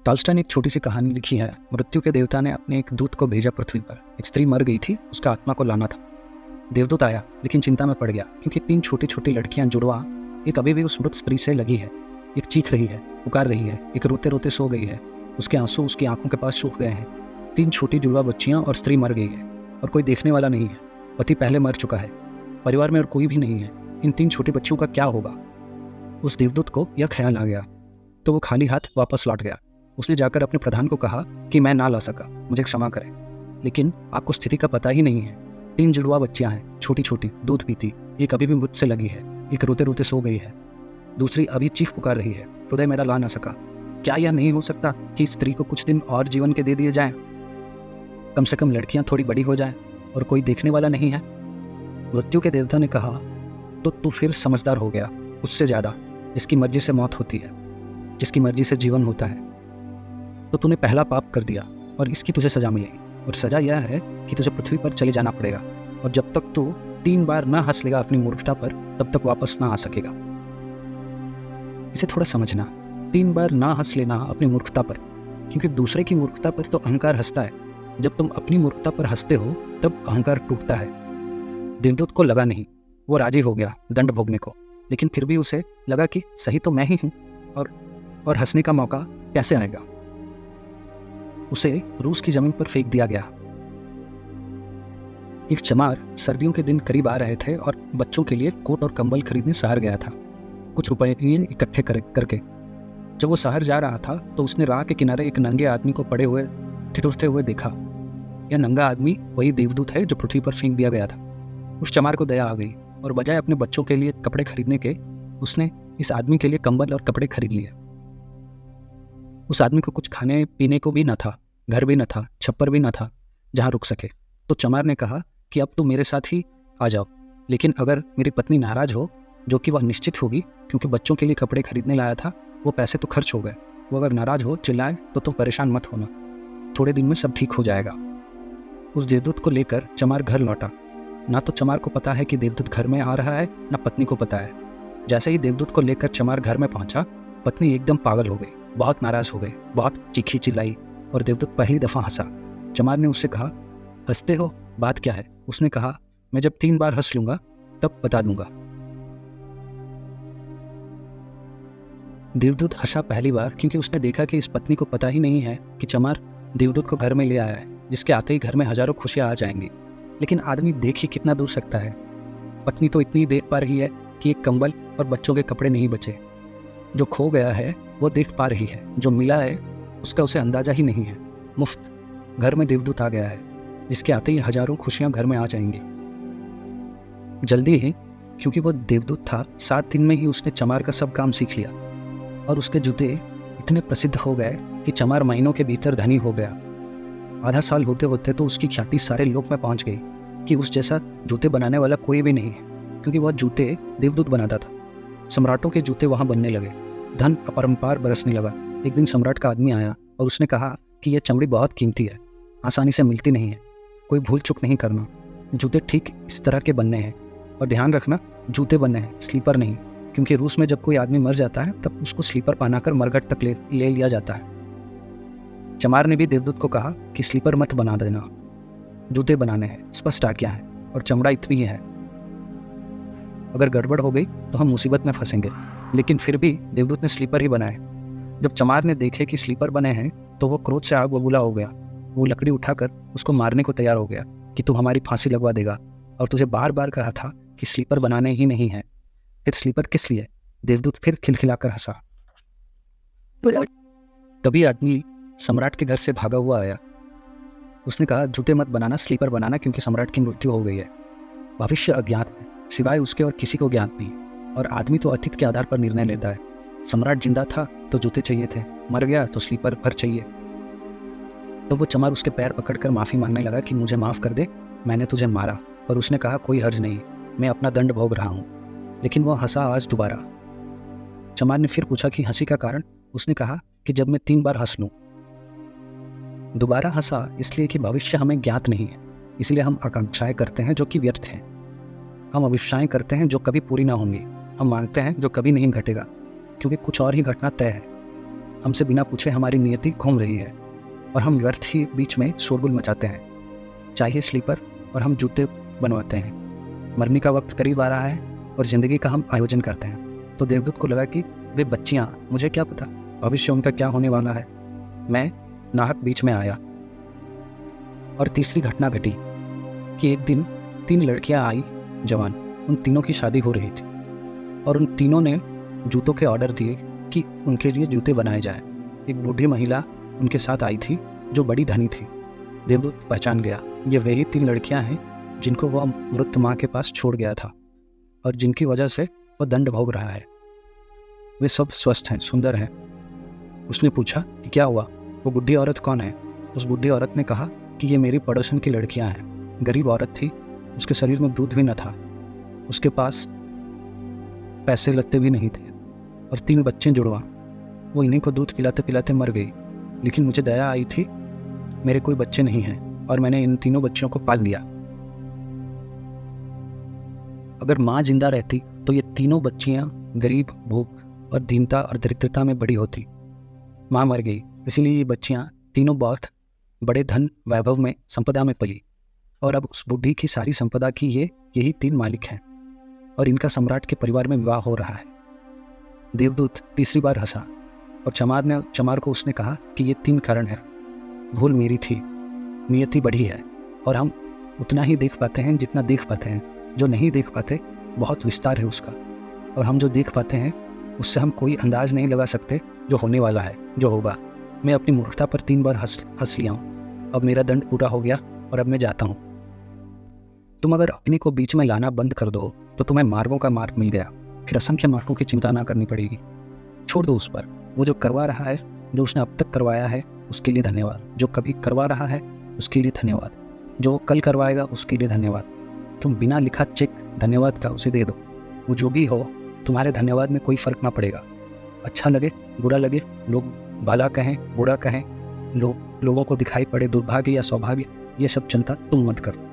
Tolstoy ने एक छोटी सी कहानी लिखी है। मृत्यु के देवता ने अपने एक दूत को भेजा पृथ्वी पर। एक स्त्री मर गई थी, उसका आत्मा को लाना था। देवदूत आया लेकिन चिंता में पड़ गया क्योंकि 3 छोटी छोटी लड़कियां जुड़वा एक अभी भी उस मृत स्त्री से लगी है। एक चीख रही है, पुकार रही है, एक रोते रोते सो गई है। उसके आंसू उसकी आंखों के पास सूख गए हैं। 3 छोटी जुड़वा बच्चियां और स्त्री मर गई है और कोई देखने वाला नहीं है। पति पहले मर चुका है, परिवार में और कोई भी नहीं है। इन 3 छोटी बच्चियों का क्या होगा? उस देवदूत को यह ख्याल आ गया तो वो खाली हाथ वापस लौट गया। उसने जाकर अपने प्रधान को कहा कि मैं ना ला सका, मुझे क्षमा करें, लेकिन आपको स्थिति का पता ही नहीं है। 3 जुड़वा बच्चियां हैं, छोटी छोटी, दूध पीती। एक अभी भी मुझसे लगी है, एक रोते रोते सो गई है, दूसरी अभी चीख पुकार रही है, हृदय मेरा ला ना सका। क्या यह नहीं हो सकता कि इस स्त्री को कुछ दिन और जीवन के दे दिए जाएं? कम से कम लड़कियां थोड़ी बड़ी हो जाएं और कोई देखने वाला नहीं है। मृत्यु के देवता ने कहा, तो तू फिर समझदार हो गया, उससे ज़्यादा, जिसकी मर्जी से मौत होती है, जिसकी मर्जी से जीवन होता है। तो तूने पहला पाप कर दिया और इसकी तुझे सजा मिलेगी। और सजा यह है कि तुझे पृथ्वी पर चले जाना पड़ेगा और जब तक तू 3 बार ना हंस लेगा अपनी मूर्खता पर, तब तक वापस ना आ सकेगा। इसे थोड़ा समझना। 3 बार ना हंस लेना अपनी मूर्खता पर, क्योंकि दूसरे की मूर्खता पर तो अहंकार हंसता है। जब तुम अपनी मूर्खता पर हंसते हो तब अहंकार टूटता है। देवदूत को लगा नहीं, वो राजी हो गया दंड भोगने को, लेकिन फिर भी उसे लगा कि सही तो मैं ही हूँ और हंसने का मौका कैसे आएगा। उसे रूस की जमीन पर फेंक दिया गया। एक चमार सर्दियों के दिन करीब आ रहे थे और बच्चों के लिए कोट और कंबल खरीदने शहर गया था, कुछ रुपए इकट्ठे करके। जब वो शहर जा रहा था तो उसने राह के किनारे एक नंगे आदमी को पड़े हुए ठिठुरते हुए देखा। यह नंगा आदमी वही देवदूत है जो पृथ्वी पर फेंक दिया गया था। उस चमार को दया आ गई और बजाय अपने बच्चों के लिए कपड़े खरीदने के, उसने इस आदमी के लिए कंबल और कपड़े खरीद लिए। उस आदमी को कुछ खाने पीने को भी न था, घर भी न था, छप्पर भी न था जहाँ रुक सके। तो चमार ने कहा कि अब तू मेरे साथ ही आ जाओ, लेकिन अगर मेरी पत्नी नाराज हो, जो कि वह निश्चित होगी क्योंकि बच्चों के लिए कपड़े खरीदने लाया था, वो पैसे तो खर्च हो गए, वो अगर नाराज हो, चिल्लाए, तो तुम परेशान मत होना, थोड़े दिन में सब ठीक हो जाएगा। उस देवदूत को लेकर चमार घर लौटा। ना तो चमार को पता है कि देवदूत घर में आ रहा है, ना पत्नी को पता है। जैसे ही देवदूत को लेकर चमार घर में पहुंचा, पत्नी एकदम पागल हो गई, बहुत नाराज हो गई, बहुत चीखी चिल्लाई और देवदूत पहली दफा हंसा। चमार ने उससे कहा, हंसते हो, बात क्या है? उसने कहा, मैं जब 3 बार हंस लूंगा तब बता दूंगा। देवदूत हंसा पहली बार क्योंकि उसने देखा कि इस पत्नी को पता ही नहीं है कि चमार देवदूत को घर में ले आया है, जिसके आते ही घर में हजारों खुशियां आ जाएंगी। लेकिन आदमी देख ही कितना दूर सकता है? पत्नी तो इतनी देख पा रही है कि एक कंबल और बच्चों के कपड़े नहीं बचे। जो खो गया है वो देख पा रही है, जो मिला है उसका उसे अंदाजा ही नहीं है। मुफ्त घर में देवदूत आ गया है, जिसके आते ही हजारों खुशियां घर में आ जाएंगी। जल्दी ही, क्योंकि वो देवदूत था, 7 दिन में ही उसने चमार का सब काम सीख लिया और उसके जूते इतने प्रसिद्ध हो गए कि चमार महीनों के भीतर धनी हो गया। आधा साल होते होते तो उसकी ख्याति सारे लोक में पहुंच गई कि उस जैसा जूते बनाने वाला कोई भी नहीं है, क्योंकि वह जूते देवदूत बनाता था। सम्राटों के जूते वहां बनने लगे, धन अपरंपार बरसने लगा। एक दिन सम्राट का आदमी आया और उसने कहा कि यह चमड़ी बहुत कीमती है, आसानी से मिलती नहीं है, कोई भूल चूक नहीं करना, जूते ठीक इस तरह के बनने हैं और ध्यान रखना, जूते बनने हैं, स्लीपर नहीं, क्योंकि रूस में जब कोई आदमी मर जाता है तब उसको स्लीपर पहनाकर मरघट तक ले लिया जाता है। चमार ने भी देवदूत को कहा कि स्लीपर मत बना देना, जूते बनाने हैं, स्पष्ट आज्ञा है, और चमड़ा इतनी ही है, अगर गड़बड़ हो गई तो हम मुसीबत में फंसेंगे। लेकिन फिर भी देवदूत ने स्लीपर ही बनाए। जब चमार ने देखे कि स्लीपर बने हैं तो वो क्रोध से आग बबूला हो गया। वो लकड़ी उठाकर उसको मारने को तैयार हो गया कि तू हमारी फांसी लगवा देगा, और तुझे बार बार कहा था कि स्लीपर बनाने ही नहीं है, फिर स्लीपर किस लिए? देवदूत फिर खिलखिलाकर हंसा। तभी आदमी सम्राट के घर से भागा हुआ आया। उसने कहा, जूते मत बनाना, स्लीपर बनाना, क्योंकि सम्राट की मृत्यु हो गई है। भविष्य अज्ञात है, सिवाय उसके और किसी को ज्ञात नहीं, और आदमी तो अतीत के आधार पर निर्णय लेता है। सम्राट जिंदा था तो जूते चाहिए थे, मर गया तो स्लीपर भर चाहिए। तो वो चमार उसके पैर पकड़कर माफ़ी मांगने लगा कि मुझे माफ़ कर दे, मैंने तुझे मारा। और उसने कहा, कोई हर्ज नहीं, मैं अपना दंड भोग रहा हूँ। लेकिन वो हंसा आज दोबारा। चमार ने फिर पूछा कि हंसी का कारण? उसने कहा कि जब मैं 3 बार हंस लूँ। दोबारा हंसा इसलिए कि भविष्य हमें ज्ञात नहीं है, इसलिए हम आकांक्षाएं करते हैं जो कि व्यर्थ हैं। हम अभिष्ठाएं करते हैं जो कभी पूरी ना होंगी। हम मांगते हैं जो कभी नहीं घटेगा, क्योंकि कुछ और ही घटना तय है। हमसे बिना पूछे हमारी नियति घूम रही है और हम व्यर्थ ही बीच में शोरगुल मचाते हैं। चाहिए स्लीपर और हम जूते बनवाते हैं। मरने का वक्त करीब आ रहा है और ज़िंदगी का हम आयोजन करते हैं। तो देवदूत को लगा कि वे बच्चियाँ, मुझे क्या पता भविष्य उनका क्या होने वाला है। मैं नाहक बीच में आया। और तीसरी घटना घटी कि एक दिन 3 लड़कियां आई जवान। उन तीनों की शादी हो रही थी और उन तीनों ने जूतों के ऑर्डर दिए कि उनके लिए जूते बनाए जाएं। एक बूढ़ी महिला उनके साथ आई थी जो बड़ी धनी थी। देवदूत पहचान गया, ये वही 3 लड़कियां हैं जिनको वह मृत माँ के पास छोड़ गया था और जिनकी वजह से वह दंड भोग रहा है। वे सब स्वस्थ हैं, सुंदर हैं। उसने पूछा कि क्या हुआ, वो बुढ़ी औरत कौन है। उस बुढ़ी औरत ने कहा कि ये मेरी पड़ोसन की लड़कियां हैं। गरीब औरत थी, उसके शरीर में दूध भी न था, उसके पास पैसे लत्ते भी नहीं थे और 3 बच्चे जुड़वा। वो इन्हीं को दूध पिलाते पिलाते मर गई। लेकिन मुझे दया आई थी, मेरे कोई बच्चे नहीं हैं और मैंने इन तीनों बच्चियों को पाल लिया। अगर माँ जिंदा रहती तो ये तीनों बच्चियाँ गरीब, भूख और दीनता और दरिद्रता में बड़ी होती। माँ मर गई, इसीलिए ये बच्चियाँ तीनों बहुत बड़े धन वैभव में, संपदा में पली और अब उस बुढ़ी की सारी संपदा की यही 3 मालिक हैं और इनका सम्राट के परिवार में विवाह हो रहा है। देवदूत तीसरी बार हंसा और चमार को उसने कहा कि ये 3 कारण हैं। भूल मेरी थी, नियति बढ़ी है और हम उतना ही देख पाते हैं जितना देख पाते हैं। जो नहीं देख पाते बहुत विस्तार है उसका, और हम जो देख पाते हैं उससे हम कोई अंदाज नहीं लगा सकते जो होने वाला है, जो होगा। मैं अपनी मूर्खता पर 3 बार हंस लिया हूँ। अब मेरा दंड पूरा हो गया और अब मैं जाता हूँ। तुम अगर अपने को बीच में लाना बंद कर दो तो तुम्हें मार्गों का मार्ग मिल गया, फिर असंख्य मार्गों की चिंता ना करनी पड़ेगी। छोड़ दो उस पर। वो जो करवा रहा है, जो उसने अब तक करवाया है उसके लिए धन्यवाद। जो कभी करवा रहा है उसके लिए धन्यवाद। जो कल करवाएगा उसके लिए धन्यवाद। तुम बिना लिखा चेक धन्यवाद का उसे दे दो। वो जो भी हो, तुम्हारे धन्यवाद में कोई फ़र्क ना पड़ेगा। अच्छा लगे, बुरा लगे, लोग भला कहें, बुरा कहें, लोगों को दिखाई पड़े दुर्भाग्य या सौभाग्य, ये सब चिंता तुम मत करो।